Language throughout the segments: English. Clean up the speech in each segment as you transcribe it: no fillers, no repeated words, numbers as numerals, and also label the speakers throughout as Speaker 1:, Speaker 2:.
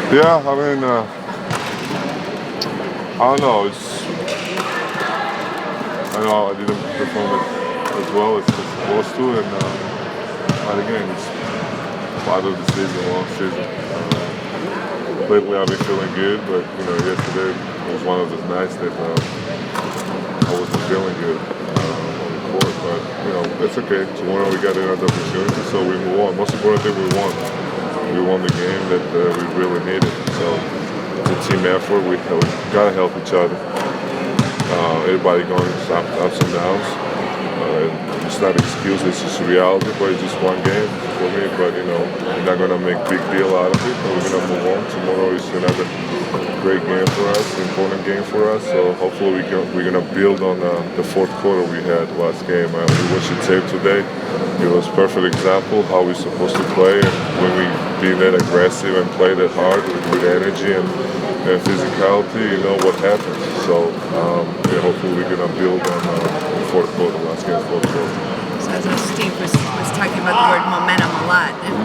Speaker 1: Yeah, I mean, I don't know. I know I didn't perform it as well as it's supposed to, and but again, it's part of the season, long season. Lately, I've been feeling good, but yesterday was one of those nights that I wasn't feeling good on the court. But it's okay. Tomorrow we got another opportunity, so we move on. Most important thing, we won. We won the game that we really needed. So it's a team effort. We gotta help each other. Everybody going ups and downs. It's not an excuse, it's just reality, but it's just one game for me. But we're not gonna make big deal out of it. We're gonna move on. Tomorrow is another great game for us, important game for us. So hopefully we're gonna build on the fourth quarter we had last game. We watched the tape today. It was a perfect example how we're supposed to play, and when we be that aggressive and play that hard with energy and physicality, what happens. So hopefully we're gonna build on the fourth quarter, last game, fourth quarter.
Speaker 2: So Steve was talking about the word momentum a lot, and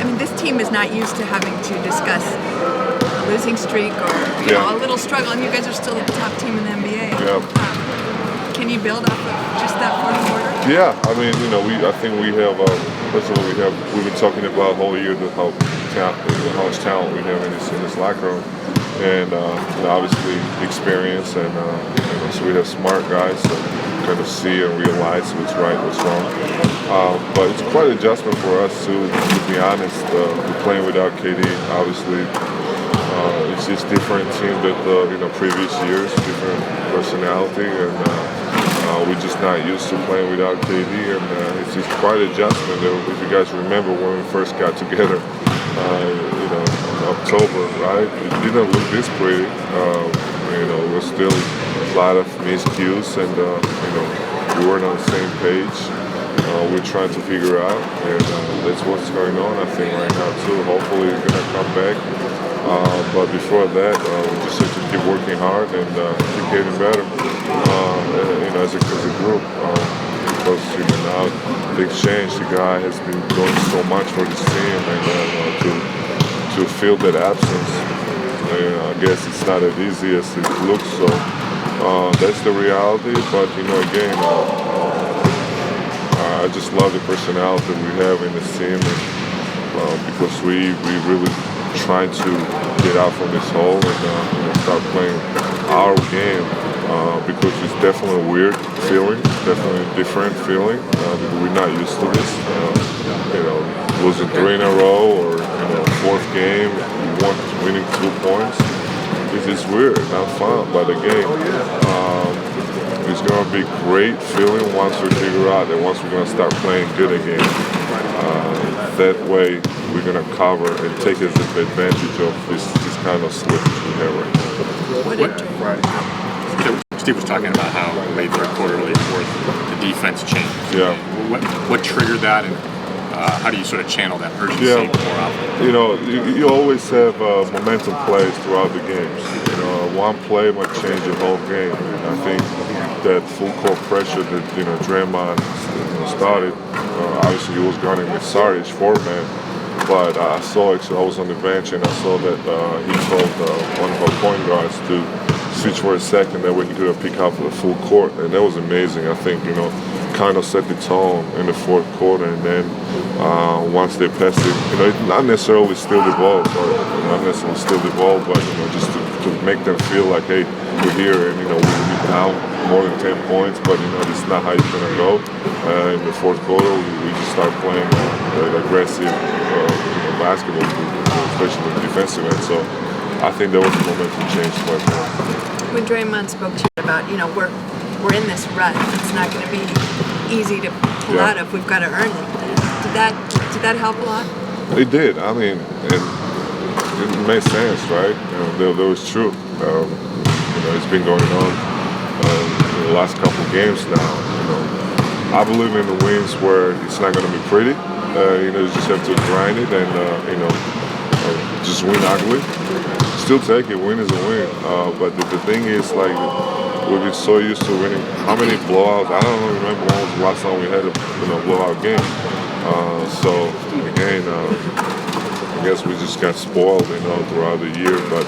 Speaker 2: I mean, this team is not used to having to discuss a losing streak or a little struggle, and you guys are still the top team in the NBA.
Speaker 1: Yeah.
Speaker 2: Can you build off of just that fourth quarter?
Speaker 1: Yeah, I mean, I think we have. First of all, we've been talking about all year how much talent we have in this locker room, and obviously experience, and so we have smart guys that kind of see and realize what's right, what's wrong. But it's quite an adjustment for us to be honest. We're playing without KD, obviously. It's just different team than previous years, different personality, and we're just not used to playing without KD, and it's just quite an adjustment. If you guys remember when we first got together, in October, right? It didn't look this pretty. We're still a lot of miscues, and we weren't on the same page. We're trying to figure out, and that's what's going on, I think, right now too. Hopefully, it's gonna come back. But before that, we just have to keep working hard and keep getting better. As a group, because now things change. The guy has been doing so much for this team, and to feel that absence, I guess it's not as easy as it looks. So that's the reality. But again, I just love the personality we have in this team, and, because we really trying to get out from this hole and start playing our game. Because it's definitely a weird feeling, definitely a different feeling. Because we're not used to this. Losing 3 in a row, or fourth game, winning 2 points. It's just weird, not fun. But again, it's gonna be great feeling once we figure out that once we're gonna start playing good again. That way, we're gonna cover and take advantage of this kind of slippage we have right now.
Speaker 3: Steve was talking about how late third quarter, late fourth, the defense changed.
Speaker 1: Yeah.
Speaker 3: What triggered that, and how do you sort of channel that urgency more often?
Speaker 1: You always have momentum plays throughout the games. One play might change the whole game. And I think that full court pressure that Draymond started. Obviously, he was gunning with Sarge format. But I was on the bench, and I saw that he told one of our point guards to switch for a second, that way he could pick up the full court, and that was amazing. I think kind of set the tone in the fourth quarter, and then once they passed it, not necessarily steal the ball, but just to make them feel like, hey, we're here, and we're down more than 10 points, but this is not how it's gonna go. In the fourth quarter, we just start playing aggressive basketball, especially the defensive end. So I think there was a momentum change quite well.
Speaker 2: When Draymond spoke to you about, we're in this rut, it's not going to be easy to pull out of. We've got to earn it. Did that help a lot?
Speaker 1: It did. I mean, it made sense, right? That was true. It's been going on in the last couple of games now. I believe in the wins where it's not going to be pretty. You just have to grind it and just win ugly. Still take it. Win is a win. But the thing is, like, we've been so used to winning. How many blowouts? I don't remember when was the last time we had a blowout game. So again, guess we just got spoiled, throughout the year. But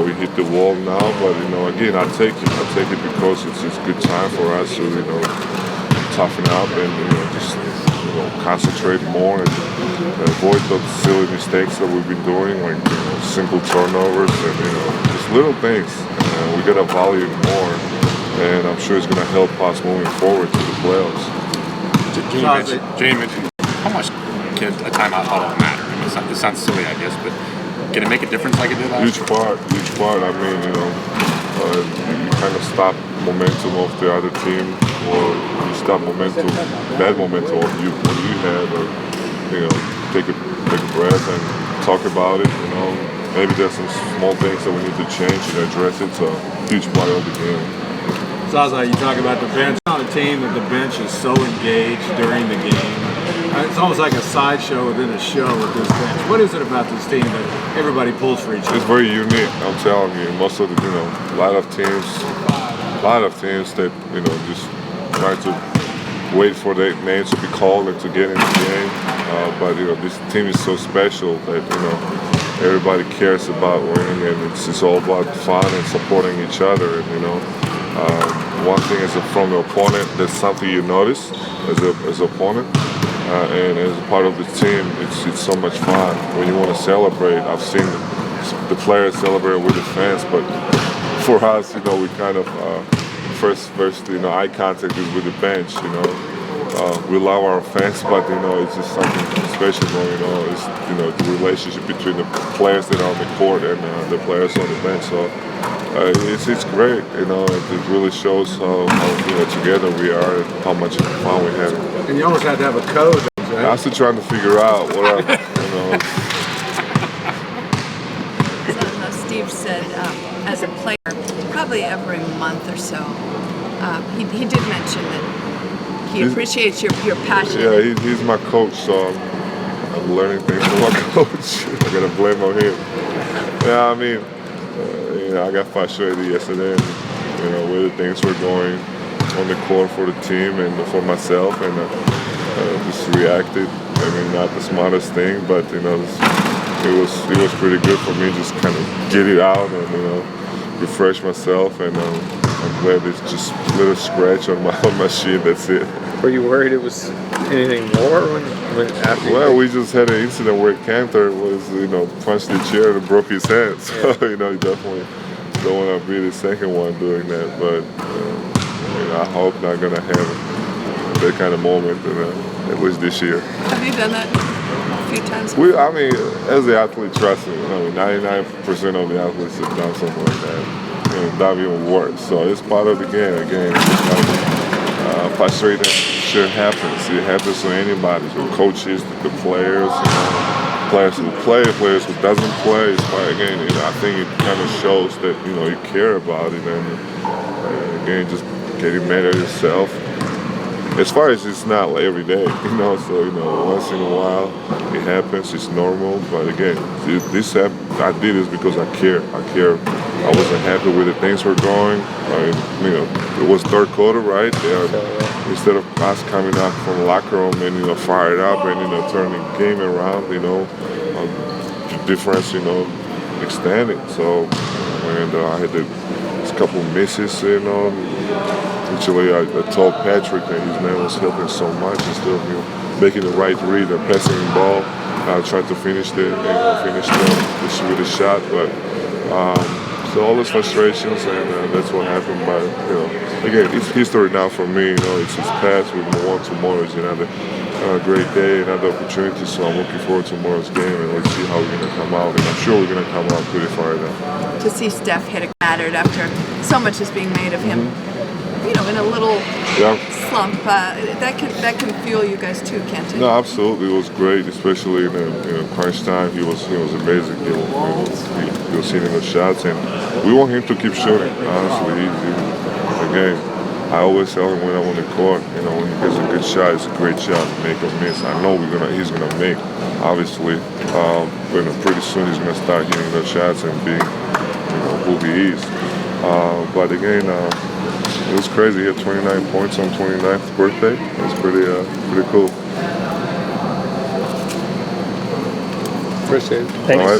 Speaker 1: we hit the wall now. But again, I take it. I take it because it's a good time for us to toughen up and just concentrate more and avoid those silly mistakes that we've been doing, like simple turnovers and just little things. We gotta value it more, and I'm sure it's gonna help us moving forward to the playoffs.
Speaker 3: Jane mentioned how much can a timeout huddle matter? I mean, it sounds silly, I guess, but can it make a difference like it did last year?
Speaker 1: Huge part. I mean, you kind of stop momentum of the other team, or you stop bad momentum of what you had, or take a breath and talk about it. Maybe there's some small things that we need to change and address it. So huge part of the game.
Speaker 4: Zaza, you talk about the bench. On a team that the bench is so engaged during the game. It's almost like a sideshow within a show with this bench. What is it about this team that everybody pulls for each other?
Speaker 1: It's very unique. I'm telling you. Most of the, a lot of teams that just try to wait for their names to be called and to get in the game. But this team is so special that everybody cares about winning, and it's all about fun and supporting each other. And one thing is from the opponent, there's something you notice as an opponent, and as a part of the team, it's so much fun when you want to celebrate. I've seen the players celebrate with the fans, but for us, we kind of first eye contact is with the bench. We love our fans, but it's just something special going on. It's the relationship between the players that are on the court and the players on the bench. So it's great. It really shows how together we are and how much fun we have.
Speaker 4: And you almost have to have a code. Right?
Speaker 1: I'm still trying to figure out what
Speaker 2: So Steve said, as a player, probably every month or so, he did mention that he appreciates your passion.
Speaker 1: Yeah, he's my coach, so I'm learning things from my coach. I gotta blame on him. Yeah, I mean, I got frustrated yesterday, where the things were going on the court for the team and for myself, and just reacted. I mean, not the smartest thing, but it was pretty good for me. Just kind of get it out and refresh myself, and I'm glad it's just a little scratch on my shin. That's it.
Speaker 5: Were you worried it was anything more when after?
Speaker 1: Well, we just had an incident where Cantor was, punched the chair and broke his hand. So, you definitely don't want to be the second one doing that. But, I hope not going to have that kind of moment, at least this year.
Speaker 2: Have you done that a few times?
Speaker 1: As the athlete, trust me, 99% of the athletes have done something like that. That even worse. So it's part of the game. Again, frustrating shit happens. It happens to anybody, to coaches, to the players, players who play, players who doesn't play. It's part, again, I think it kind of shows that you care about it, and again, just getting mad at yourself. As far as it's not like every day, so once in a while it happens. It's normal, but again, I did this because I care. I wasn't happy with the things were going. It was third quarter, right? Instead of us coming out from the locker room and fired up and turning the game around, the difference, extended. So, and I had a couple misses, Actually, I told Patrick that his man was helping so much instead of making the right read and passing the ball. I tried to finish with a shot, but so all those frustrations, and that's what happened. But again, it's history now for me. It's his past. We move on. Tomorrow is another great day, another opportunity. So I'm looking forward to tomorrow's game, and let's see how we're gonna come out. And I'm sure we're gonna come out pretty fired up.
Speaker 2: To see Steph hit a mattered after so much is being made of him. In a little slump, that can fuel you guys too, can't it?
Speaker 1: No, absolutely. It was great, especially in crunch time. He was amazing. He was hitting the shots, and we want him to keep shooting. Honestly, again, I always tell him when I'm on the court, when he gets a good shot, it's a great shot, make or miss. I know he's gonna make. Obviously, pretty soon he's gonna start hitting those shots and being, who he is. But again. It was crazy. He had 29 points on 29th birthday. It was pretty cool.
Speaker 5: Appreciate it.
Speaker 6: Thanks.
Speaker 1: All right.